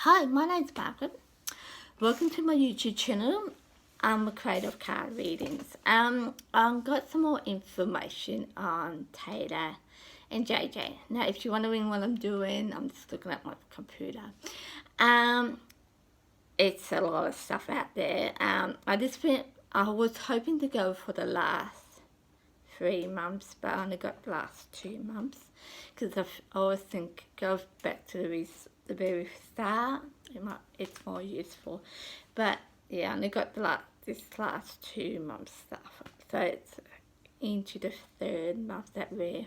Hi, my name's Margaret. Welcome to my YouTube channel. I'm a creator of card readings. I've got some more information on Taylor and JJ. Now, if you're wondering what I'm doing, I'm just looking at my computer. It's a lot of stuff out there. I was hoping to go for the last 3 months, but I only got the last 2 months because I always think go back to the very start. It's more useful, but yeah, I only got this last 2 months stuff, so it's into the 3rd month that where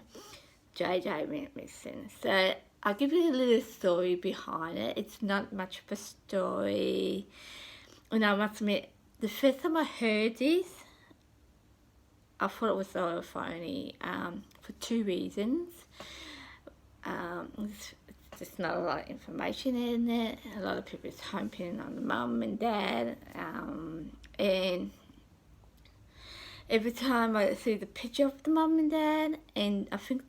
JJ went missing. So I'll give you a little story behind it. It's not much of a story, and I must admit, the first time I heard this, I thought it was so funny for 2 reasons. It's just not a lot of information in it. A lot of people is humping on the mum and dad, and every time I see the picture of the mum and dad, and I think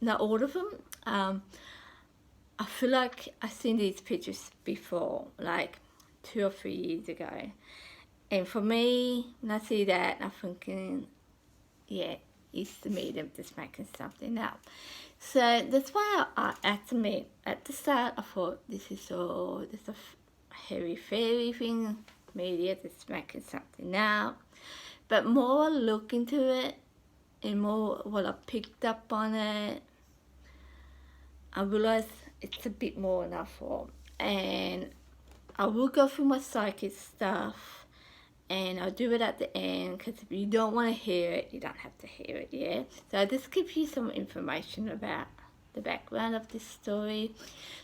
not all of them, I feel like I've seen these pictures before, like 2 or 3 years ago. And for me, when I see that, I'm thinking, yeah, it's the medium just making something up. So that's why I admit at the start I thought this is a hairy fairy thing, media just making something up. But more I look into it and more what I picked up on it, I realised it's a bit more than I thought. And I will go through my psychic stuff, and I'll do it at the end, because if you don't want to hear it, you don't have to hear it, yeah? So I'll just give you some information about the background of this story.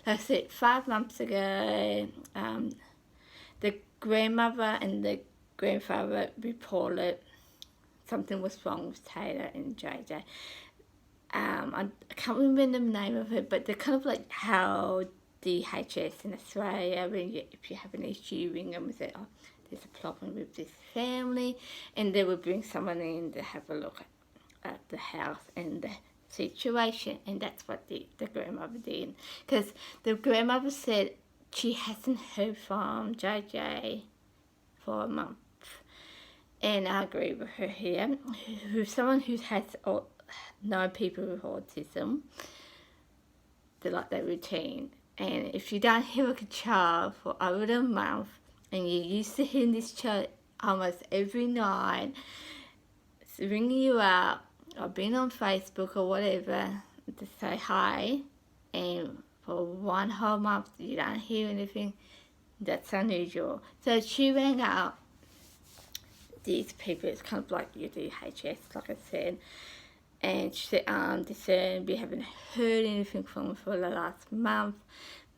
Like I said, 5 months ago, the grandmother and the grandfather reported something was wrong with Taylor and JJ. I can't remember the name of it, but they're kind of like how DHS in Australia, if you have an issue, ring them and say, oh, there's a problem with this family, and they will bring someone in to have a look at the house and the situation. And that's what the grandmother did, because the grandmother said she hasn't heard from JJ for a month, and I agree with her here. Who's someone who has known people with autism, they like their routine, and if you don't hear a child for over a month, and you're used to hearing this child almost every night, it's ringing you up, or being on Facebook or whatever to say hi, and for 1 whole month you don't hear anything, that's unusual. So she rang up these people, it's kind of like your DHS, like I said, and she said, we haven't heard anything from them for the last month.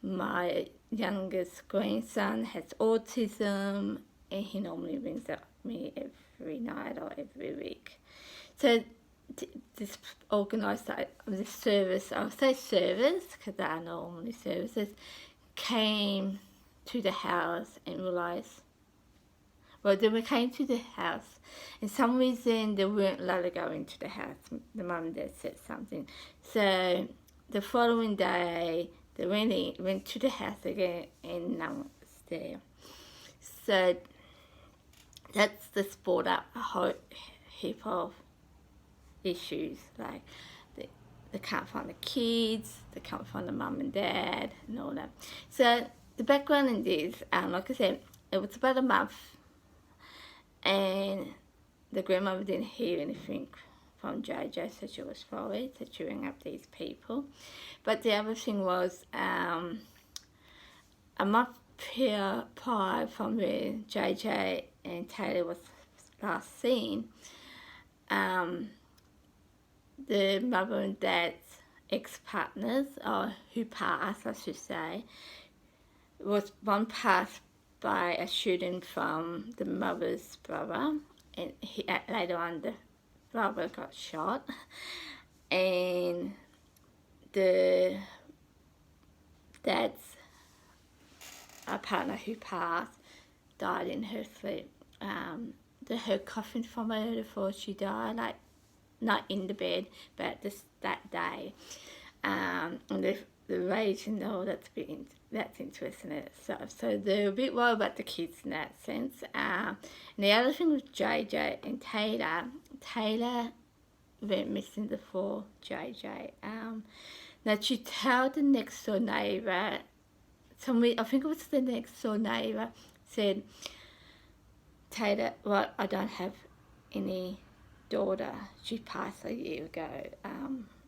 My youngest grandson has autism, and he normally rings up me every night or every week. So this organised this service, I'll say service because they are normally services, came to the house and realised, well, they came to the house, and some reason they weren't allowed to go into the house. The mum and dad said something. So the following day, they went to the house again, and no one was there. So that's just brought up a whole heap of issues, like they can't find the kids, they can't find the mum and dad, and all that. So the background in this, like I said, it was about a month, and the grandmother didn't hear anything from JJ, so she was worried, so she rang up these people. But the other thing was, a month prior from where JJ and Taylor was last seen, the mother and dad's ex-partners, or who passed, I should say, was one passed by a shooting from the mother's brother, and later on the brother got shot, and the dad's partner who passed died in her sleep. They heard coughing from her before she died, like not in the bed, but just that day. And the rage and all that's been that's interesting in itself. So they're a bit worried about the kids in that sense. And the other thing with JJ and Taylor went missing before JJ. Now she told the next door neighbour, I think it was the next door neighbour, said, Taylor, well, I don't have any daughter. She passed a year ago.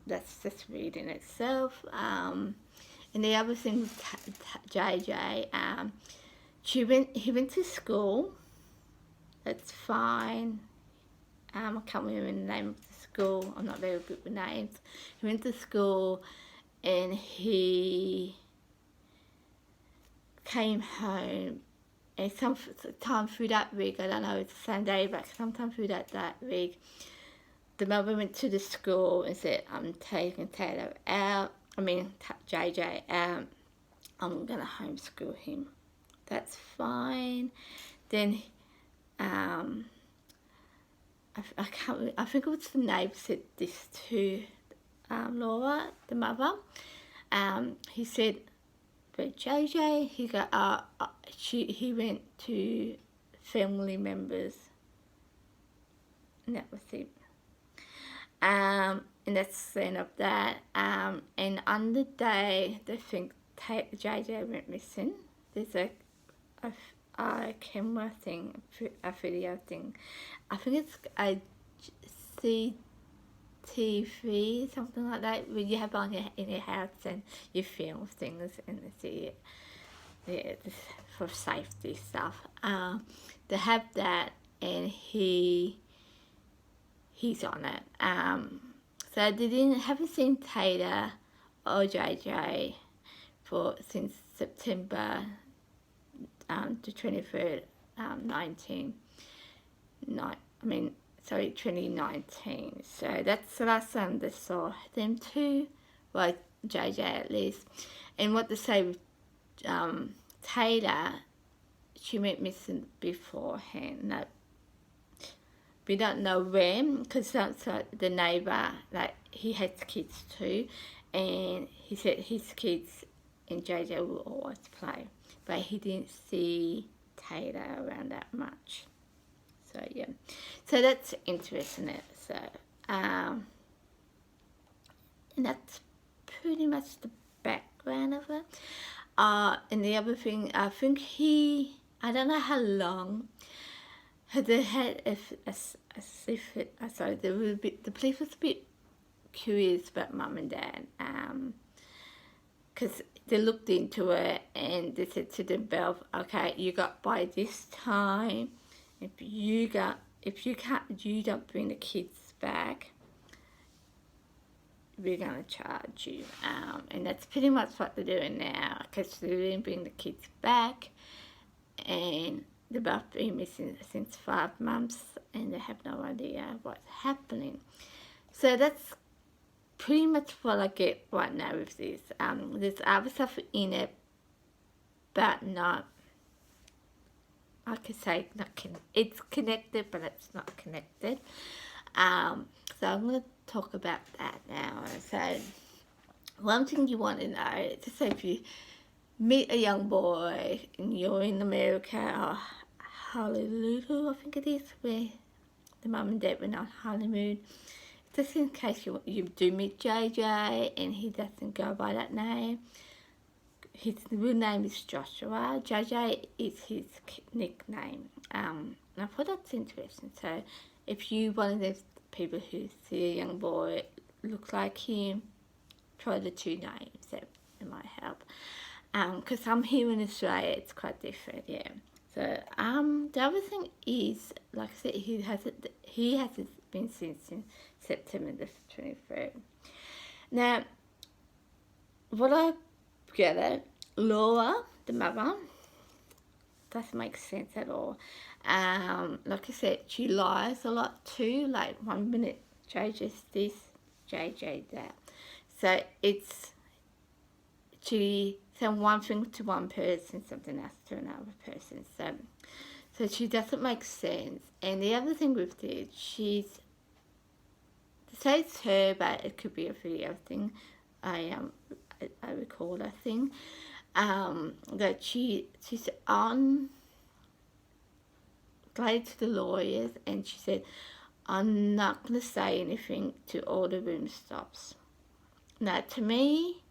That's just weird in itself. And the other thing with JJ, he went to school. That's fine. I can't remember the name of the school. I'm not very good with names. He went to school and he came home, and sometime through that week, I don't know if it's the same day, but sometime through that week, the mother went to the school and said, I'm taking Taylor out, JJ out, I'm going to homeschool him. That's fine. Then, I think it was the neighbour said this to Laura, the mother. He said, but JJ, he went to family members, and that was it. And that's the end of that. And on the day they think JJ went missing, there's a camera thing, a video thing. I think it's a CTV, something like that, where you have on in your house and you film things and see it, for safety stuff. They have that, and he's on it. So they haven't seen Taylor or JJ since September the 23rd, 2019. So that's the last time they saw them two, well, JJ at least. And what they say with Taylor, she went missing beforehand. No, we don't know when, because the neighbour, he has kids too, and he said his kids and JJ will always play, but he didn't see Taylor around that much. So yeah, so that's interesting. So and that's pretty much the background of it. And the other thing, I think I don't know how long they had the police was a bit curious about mum and dad, because they looked into it and they said to themselves, okay, you got by this time, if you don't bring the kids back, we're going to charge you. And that's pretty much what they're doing now, because they didn't bring the kids back, and they've both been missing since 5 months, and they have no idea what's happening. So that's pretty much what I get right now with this. There's other stuff in it, but not, I could say, it's connected, but it's not connected. So I'm going to talk about that now. So one thing you want to know, just say if you meet a young boy and you're in America, or Honolulu, I think it is, where the mum and dad went on honeymoon, just in case you do meet JJ and he doesn't go by that name. His real name is Joshua. JJ is his nickname. I thought that's interesting. So if you one of those people who see a young boy looks like him, try the 2 names. That it might help. Because I'm here in Australia, it's quite different, yeah. So the other thing is, like I said, he hasn't been since September the 23rd. Now, what I get it, Laura, the mother, doesn't make sense at all. Like I said, she lies a lot too. Like 1 minute JJ's this, JJ that. So she said one thing to one person, something else to another person. So she doesn't make sense. And the other thing with this, they say it's her, but it could be a video thing, a recorder thing. that she's on played to the lawyers, and she said, I'm not going to say anything till all the room stops. Now, to me,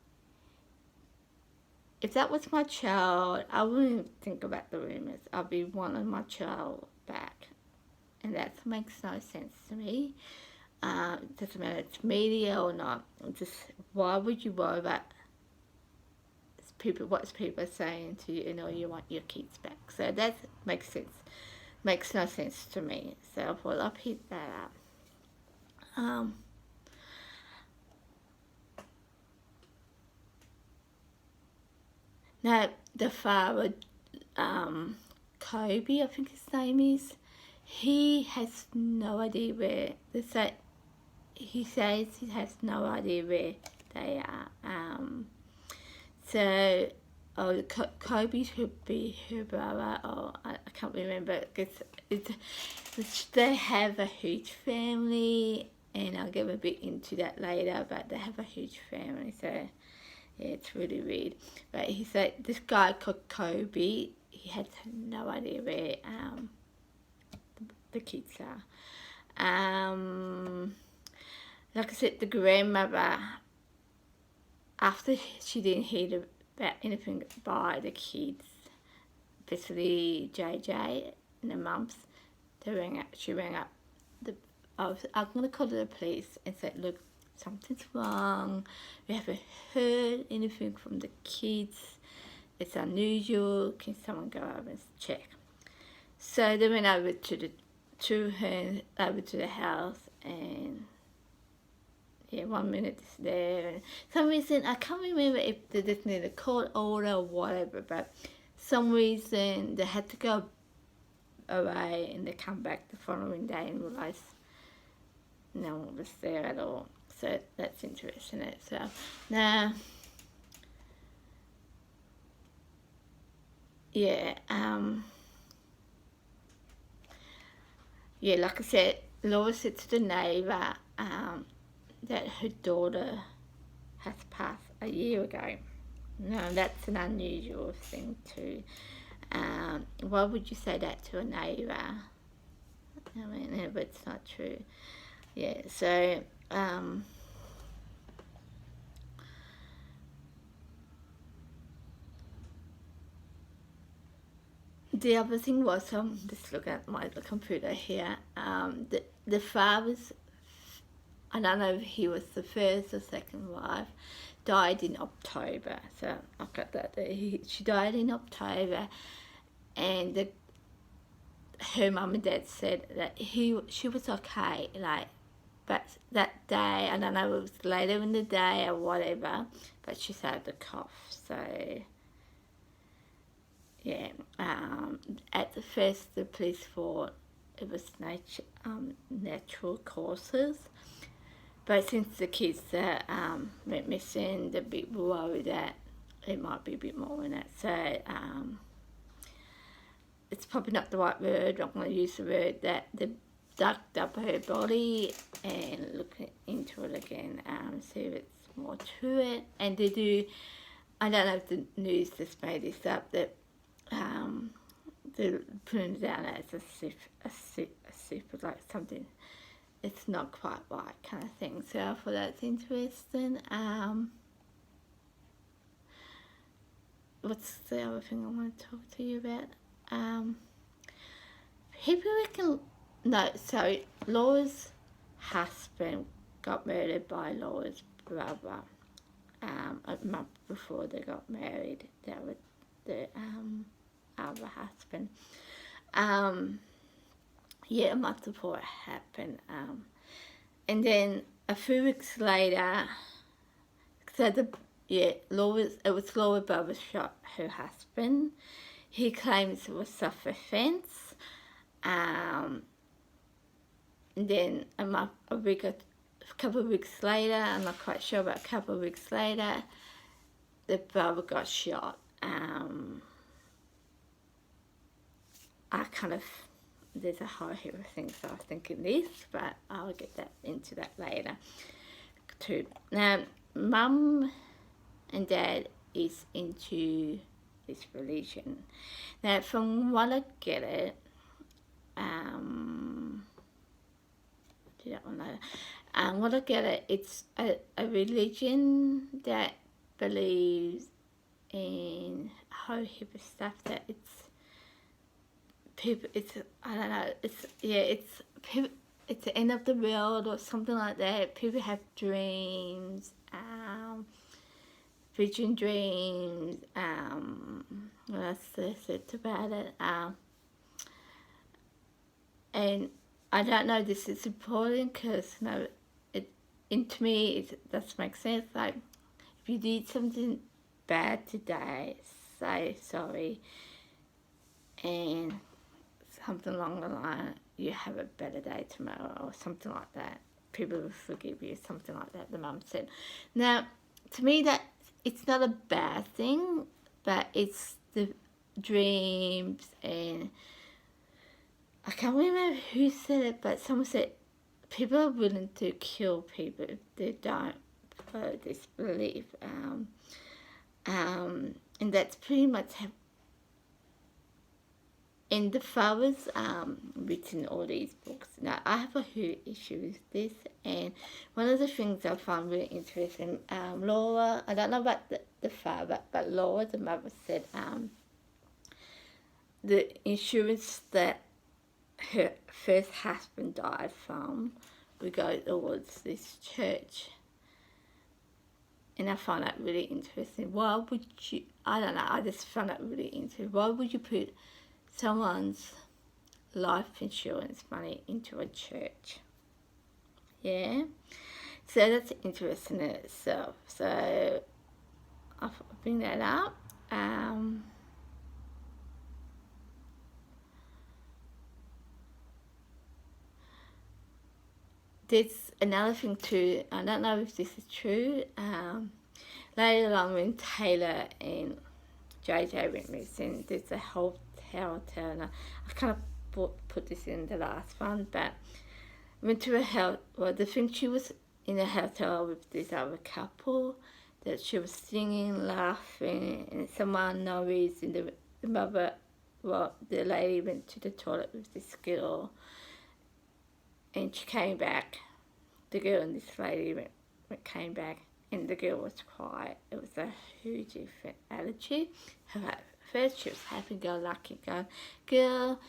if that was my child, I wouldn't think about the rumours. I'd be wanting my child back. And that makes no sense to me. It doesn't matter if it's media or not. Just why would you worry about what people are saying to you, you want your kids back? So that makes sense. Makes no sense to me. So I thought I'll pick that up. Now the father, Kobe, I think his name is, he has no idea where he says he has no idea where they are. So Kobe should be her brother, or I can't remember, because they have a huge family, and I'll get a bit into that later, but they have a huge family, so yeah, it's really weird. But he said this guy called Kobe, he had no idea where the kids are. Like I said, the grandmother, after she didn't hear about anything by the kids, especially JJ and the mums, she rang up I'm going to call the police and say, look, something's wrong. We haven't heard anything from the kids. It's unusual. Can someone go over and check? So they went over to the house, and yeah, 1 minute is there. And some reason, I can't remember if they just need a court order or whatever, but some reason they had to go away, and they come back the following day and realise no one was there at all. So that's interesting. So now, yeah, like I said, Laura said to the neighbour that her daughter has passed a year ago. No, that's an unusual thing too. Why would you say that to a neighbour? I mean, but it's not true. Yeah, so the other thing was, just look at my computer here, the father's, I don't know if he was the first or second wife, died in October. So I got that. She died in October, and her mum and dad said that she was okay, but that day, I don't know if it was later in the day or whatever, but she started to cough. So yeah, at the first the police thought it was natural causes, but since the kids went missing, they're a bit worried that it might be a bit more in it. So it's probably not the right word. I'm going to use the word that they dug up her body and look into it again, see if it's more to it. And they do, I don't know if the news just made this up, that they're putting it down as a super, like something, it's not quite right kind of thing. So I thought that's interesting. What's the other thing I want to talk to you about? People reckon, no, so Laura's husband got murdered by Laura's brother a month before they got married. That was the other husband. Yeah, a month before it happened. And then a few weeks later, so it was Laura brother shot her husband. He claims it was self-defense. And then a couple of weeks later, I'm not quite sure, but a couple of weeks later, the brother got shot. There's a whole heap of things I was thinking this, but I'll get into that later too. Now, Mum and Dad is into this religion. Now, from what I get it, do that one later. What I get it, it's a religion that believes in whole heap of stuff, that it's people, it's, I don't know, it's, yeah, it's people, it's the end of the world or something like that. People have dreams, vision dreams, what else they said about it, and I don't know, this is important because, you know, to me, it does make sense. Like, if you did something bad today, say sorry, and something along the line, you have a better day tomorrow, or something like that. People will forgive you, something like that, the mum said. Now, to me, that it's not a bad thing, but it's the dreams, and I can't remember who said it, but someone said people are willing to kill people if they don't follow this belief, and that's pretty much and the fathers written all these books. Now, I have a huge issue with this, and one of the things I found really interesting, Laura, I don't know about the father, but Laura, the mother, said the insurance that her first husband died from would go towards this church. And I found that really interesting. Why would you, I don't know, I just found that really interesting. Why would you put someone's life insurance money into a church? Yeah, so that's interesting in itself. So I'll bring that up. There's another thing too, I don't know if this is true, later on when Taylor and JJ went missing, there's a hotel, and I kind of put this in the last one, but went to a house, well, the thing, she was in a hotel with this other couple, that she was singing, laughing, and someone no reason, the mother, well, the lady went to the toilet with this girl, and she came back. The girl and this lady came back, and the girl was quiet. It was a huge different attitude. First, she was happy-go-lucky, going, girl.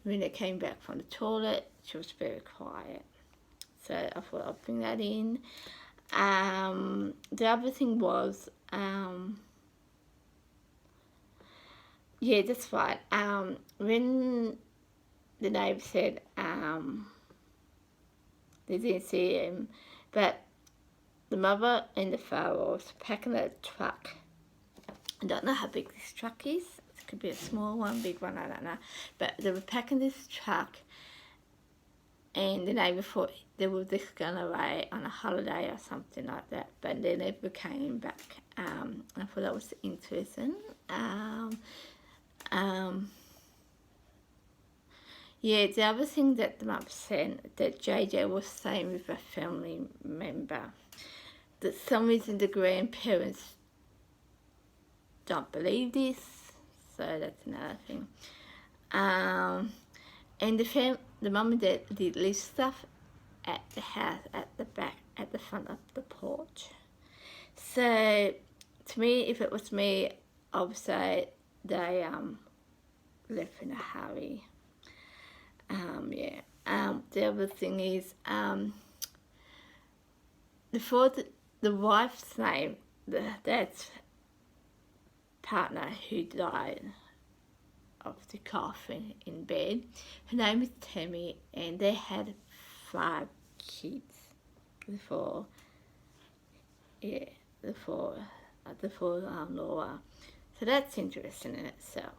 When they came back from the toilet, she was very quiet. So I thought I'd bring that in. The other thing was, yeah, that's right. When the neighbour said, they didn't see him, but the mother and the father was packing a truck. I don't know how big this truck is. It could be a small one, big one, I don't know. But they were packing this truck, and the neighbour thought they were just going away on a holiday or something like that, but they never came back. I thought that was interesting. Yeah, the other thing that the mum said, that JJ was saying with a family member, that some reason the grandparents don't believe this, so that's another thing. And the mum and dad did leave stuff at the house, at the back, at the front of the porch. So, to me, if it was me, I would say they left in a hurry. The other thing is, the wife's name, the dad's partner who died of the cough in bed, her name is Tammy, and they had 5 kids before Laura. So that's interesting in itself.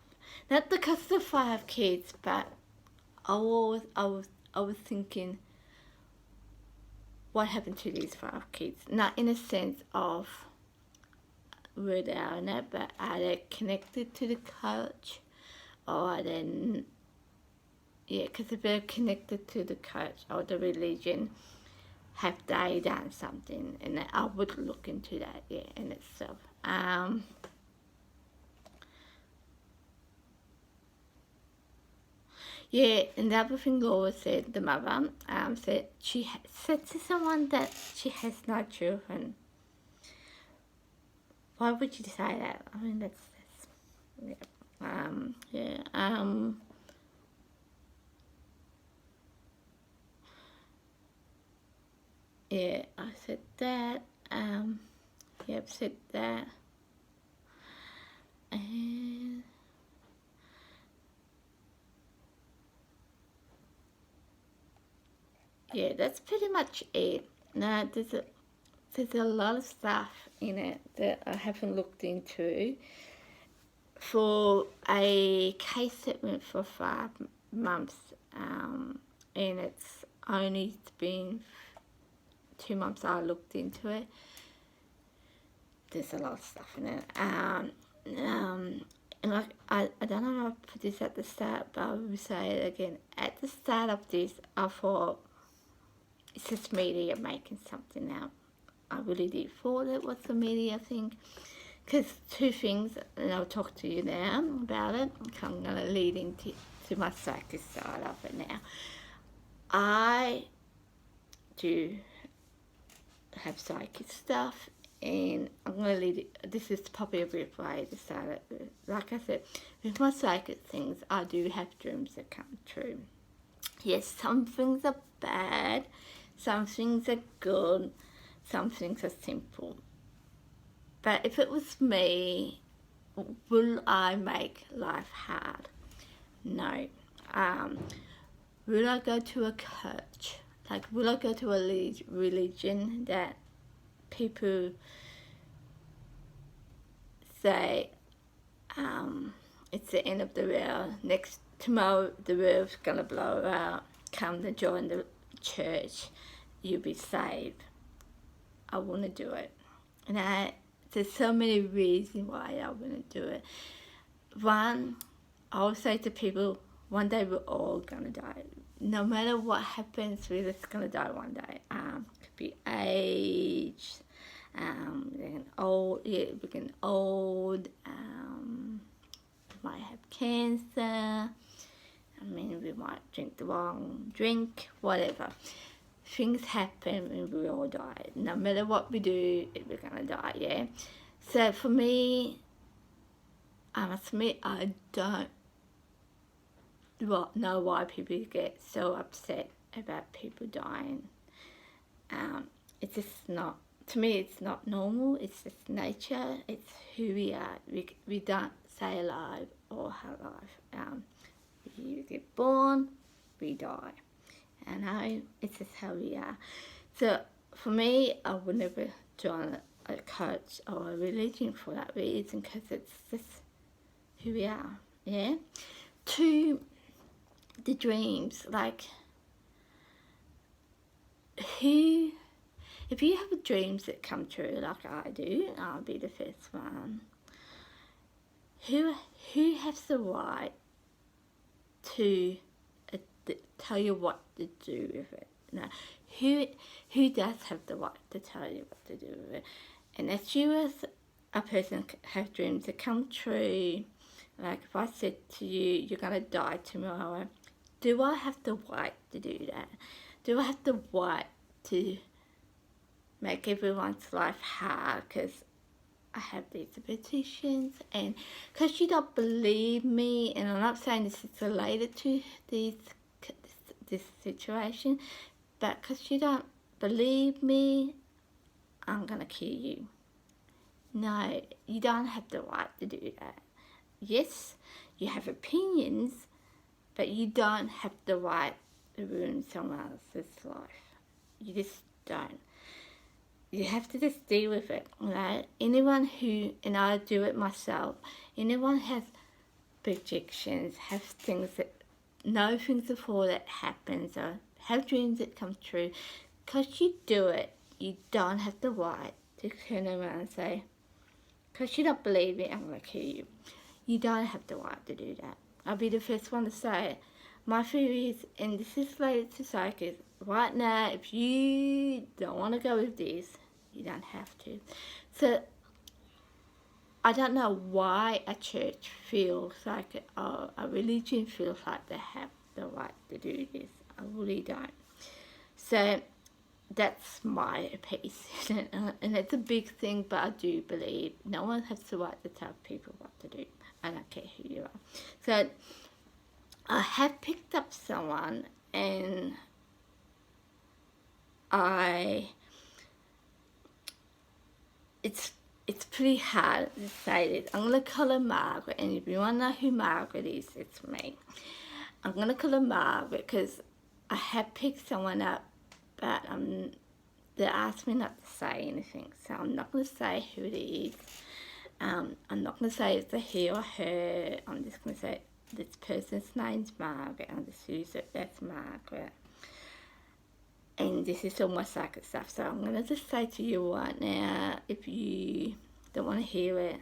Not because of the 5 kids, but I was thinking, what happened to these 5 kids? Not in a sense of where they are in it, but are they connected to the coach, or are they, yeah, because if they're connected to the coach or the religion, have they done something? And I would look into that, yeah, in itself. Yeah, another thing Laura said, the mother, said she said to someone that she has no children. Why would you say that? I mean, that's yeah. Yeah, I said that. Yep, said that. And yeah, that's pretty much it. Now, there's a lot of stuff in it that I haven't looked into. For a case that went for 5 months, and it's only been 2 months I looked into it. There's a lot of stuff in it. And like, I don't know if I put this at the start, but I will say it again. At the start of this, I thought it's just media making something out. I really did thought it was a media thing. Because 2 things, and I'll talk to you now about it. I'm going to lead into my psychic side of it now. I do have psychic stuff, and I'm going to lead it. This is probably a weird way to start it. Like I said, with my psychic things, I do have dreams that come true. Yes, some things are bad, some things are good, some things are simple. But if it was me, will I make life hard? No. Will I go to a church? Like, will I go to a religion that people say it's the end of the world, tomorrow the world's gonna blow out, come to join the church, you'll be saved? I want to do it. And there's so many reasons why I want to do it. One, I'll say to people, one day we're all going to die. No matter what happens, we're just going to die one day. Could be age, getting old, we're getting old, we might have cancer, I mean, we might drink the wrong drink, whatever. Things happen and we all die. No matter what we do, we're going to die, yeah? So for me, I must admit, I don't know why people get so upset about people dying. It's just not, to me, it's not normal. It's just nature. It's who we are. We don't stay alive all our life. We get born, we die. And it's just how we are. So for me, I would never join a church or a religion for that reason, because it's just who we are, yeah? 2, the dreams, like, if you have dreams that come true like I do, I'll be the first one. Who has the right to tell you what to do with it? No, who does have the right to tell you what to do with it? And as you as a person have dreams that come true, like if I said to you, you're going to die tomorrow, do I have the right to do that? Do I have the right to make everyone's life hard because I have these petitions? And because you don't believe me, and I'm not saying this is related to this situation, but because you don't believe me, I'm going to kill you. No, you don't have the right to do that. Yes, you have opinions, but you don't have the right to ruin someone else's life. You just don't. You have to just deal with it, right? Anyone who, and I do it myself, anyone has projections, have things that, know things before that happens, or have dreams that come true, because you do it, you don't have the right to turn around and say, because you don't believe me, I'm going to kill you. You don't have the right to do that. I'll be the first one to say it. My theory is, and this is related to psychics, right now, if you don't want to go with this, you don't have to. So I don't know why a church feels like, a religion feels like they have the right to do this. I really don't. So that's my piece, and it's a big thing, but I do believe no one has the right to tell people what to do. I don't care who you are. So I have picked up someone, and it's pretty hard to say this. I'm gonna call her Margaret, and if you wanna know who Margaret is, it's me. I'm gonna call her Margaret because I have picked someone up, but they asked me not to say anything, so I'm not gonna say who it is. I'm not gonna say it's a he or her. I'm just gonna say this person's name's Margaret. I'm just use it. That's Margaret. And this is all my psychic stuff, so I'm going to just say to you right now, if you don't want to hear it,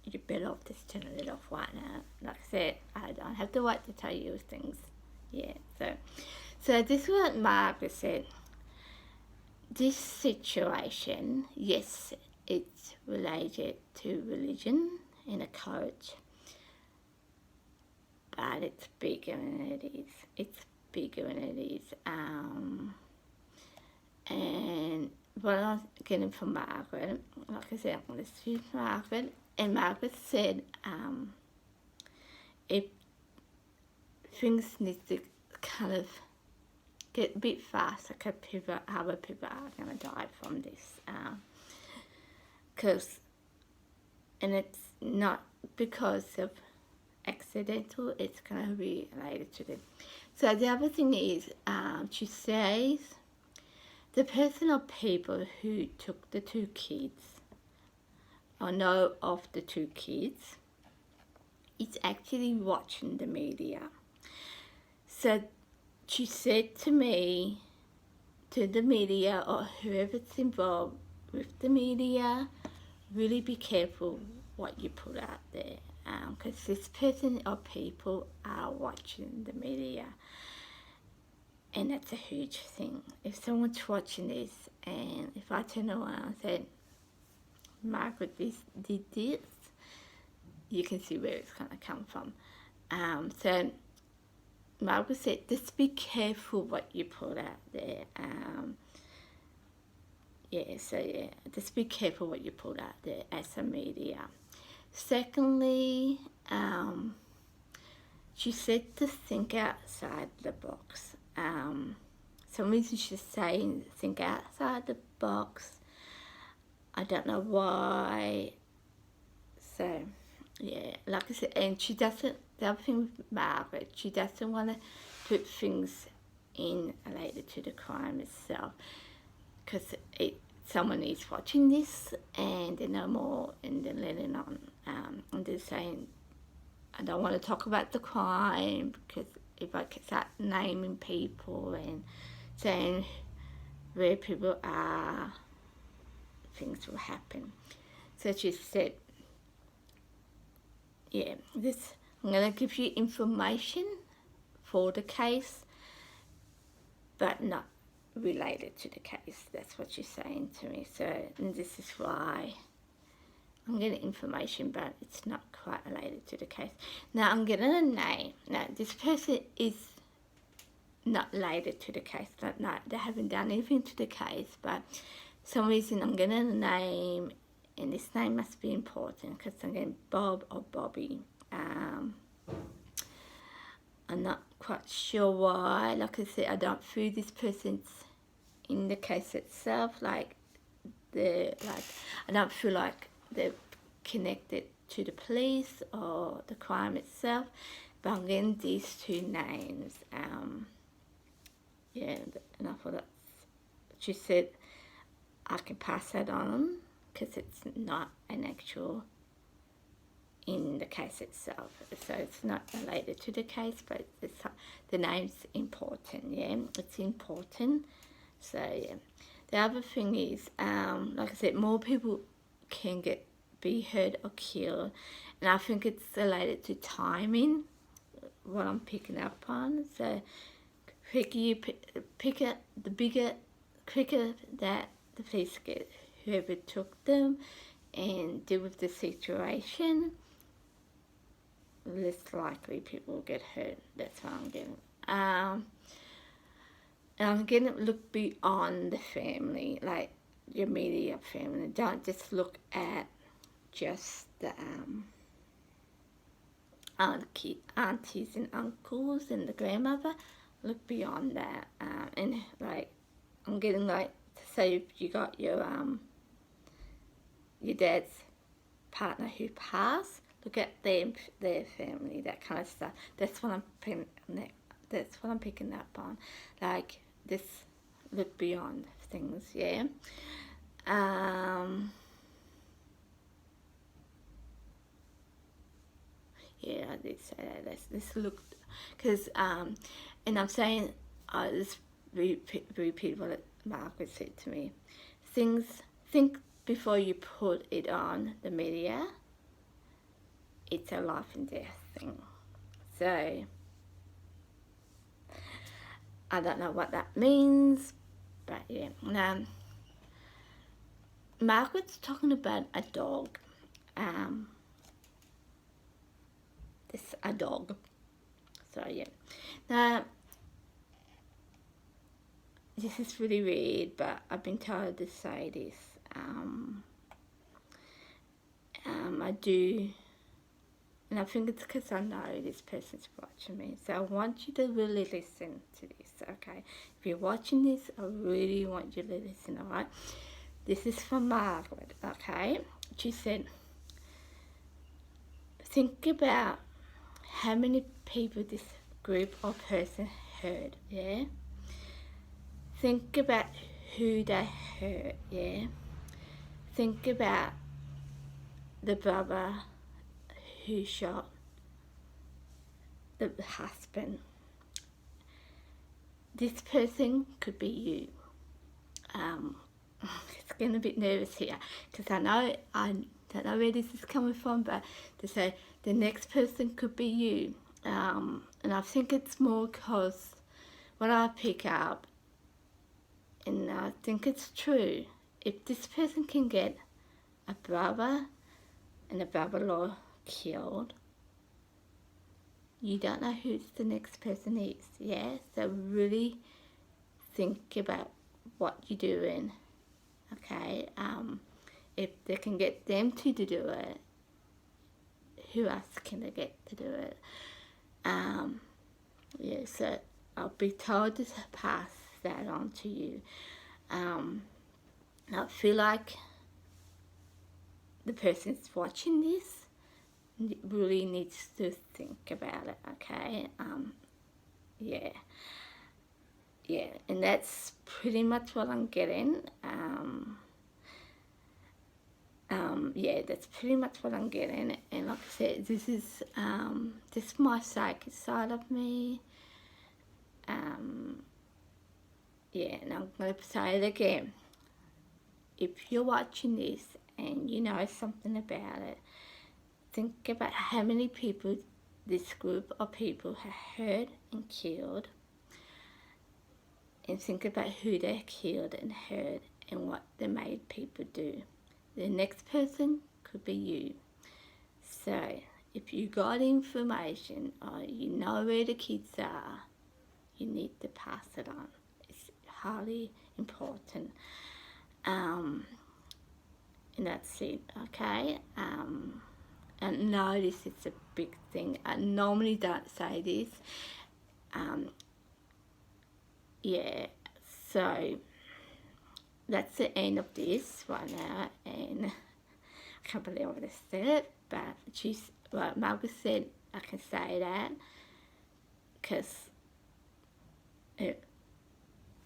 you're better off just turning it off right now. Like I said, I don't have the right to tell you things. Yeah, so this is what Margaret said. This situation, yes, it's related to religion and a cult, but it's bigger than it is. It's bigger than it is. And what I was getting from Margaret, like I said, I'm going to use Margaret, and Margaret said, if things need to kind of get a bit faster, because other people are going to die from this, and it's not because of accidental, it's going to be related to them. So the other thing is, she says, the person or people who took the two kids, or know of the two kids, is actually watching the media. So she said to me, to the media or whoever's involved with the media, really be careful what you put out there, because this person or people are watching the media. And that's a huge thing. If someone's watching this, and if I turn around and say, Margaret did this, you can see where it's going to come from. So Margaret said, just be careful what you put out there. Just be careful what you put out there as a media. Secondly, she said to think outside the box. Some reason she's saying think outside the box. I don't know why. So yeah, like I said, and she doesn't. The other thing with Margaret, she doesn't want to put things in related to the crime itself, because someone is watching this and they know more and they're letting on. And they're saying, I don't want to talk about the crime because if I start naming people and saying where people are, things will happen. So she said, yeah, I'm going to give you information for the case, but not related to the case. That's what she's saying to me. So, and this is why I'm getting information, but it's not quite related to the case. Now I'm getting a name. Now this person is not related to the case. No, they haven't done anything to the case, but for some reason I'm getting a name, and this name must be important because I'm getting Bob or Bobby. I'm not quite sure why. Like I said, I don't feel this person's in the case itself. I don't feel like they're connected to the police or the crime itself, but I'm getting these two names. Yeah, and I thought she said I can pass that on because it's not an actual in the case itself, so it's not related to the case, but the name's important. Yeah, it's important. So yeah, the other thing is, like I said, more people can be hurt or killed, and I think it's related to timing. What I'm picking up on. So the quicker that the police get whoever took them, and deal with the situation, less likely people will get hurt. That's what I'm getting. And I'm getting look beyond the family, like your immediate family. Don't just look at just the aunties and uncles and the grandmother. Look beyond that, and like I'm getting like, say if you got your dad's partner who passed, look at their family, that kind of stuff. That's what I'm picking up on. Like this, look beyond things, yeah. Yeah, I did say that. Let's look, because and I'm saying, this repeat what Margaret said to me. Think before you put it on the media. It's a life and death thing. So I don't know what that means, but yeah. Now, Margaret's talking about a dog. A dog. So yeah. Now, this is really weird, but I've been told to say this. I do, and I think it's because I know this person's watching me. So I want you to really listen to this, okay? If you're watching this, I really want you to listen, alright? This is from Margaret, okay? She said, think about how many people this group or person hurt, yeah? Think about who they hurt, yeah? Think about the brother who shot the husband. This person could be you. It's getting a bit nervous here because I don't know where this is coming from, but to say the next person could be you. And I think it's more because what I pick up, and I think it's true, if this person can get a brother and a brother-in-law killed, you don't know who the next person is, yeah? So really think about what you're doing, okay? If they can get them to do it, who else can they get to do it? Yeah, so I'll be told to pass that on to you. I feel like the person's watching this really needs to think about it, okay? Yeah, and that's pretty much what I'm getting. Yeah, that's pretty much what I'm getting. And like I said, this is my psychic side of me. Yeah, and I'm going to say it again. If you're watching this and you know something about it, think about how many people this group of people have hurt and killed, and think about who they killed and hurt and what they made people do. The next person could be you. So if you got information or you know where the kids are, you need to pass it on. It's highly important. And that's it, okay? And notice it's a big thing. I normally don't say this. Yeah, so that's the end of this right now, and I can't believe I just said it, but Margaret said I can say that because it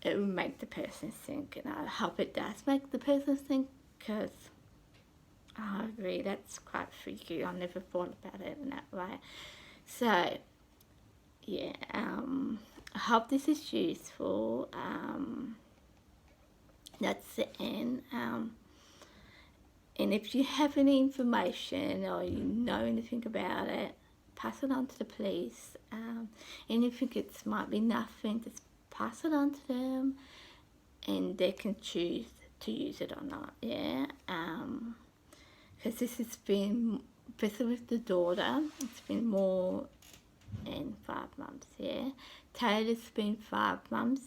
will make the person think, and I hope it does make the person think, because I agree, that's quite freaky. I never thought about it in that way. So, yeah, I hope this is useful. That's the end. And if you have any information or you know anything about it, pass it on to the police. And if you think it might be nothing, just pass it on to them, and they can choose to use it or not. Yeah. because this has been, especially with the daughter, it's been more than 5 months, yeah. Taylor's been 5 months,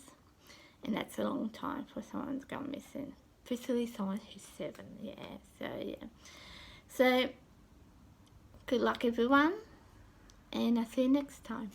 and that's a long time for someone's gone missing. Especially someone who's 7, yeah. So, yeah. So, good luck everyone, and I'll see you next time.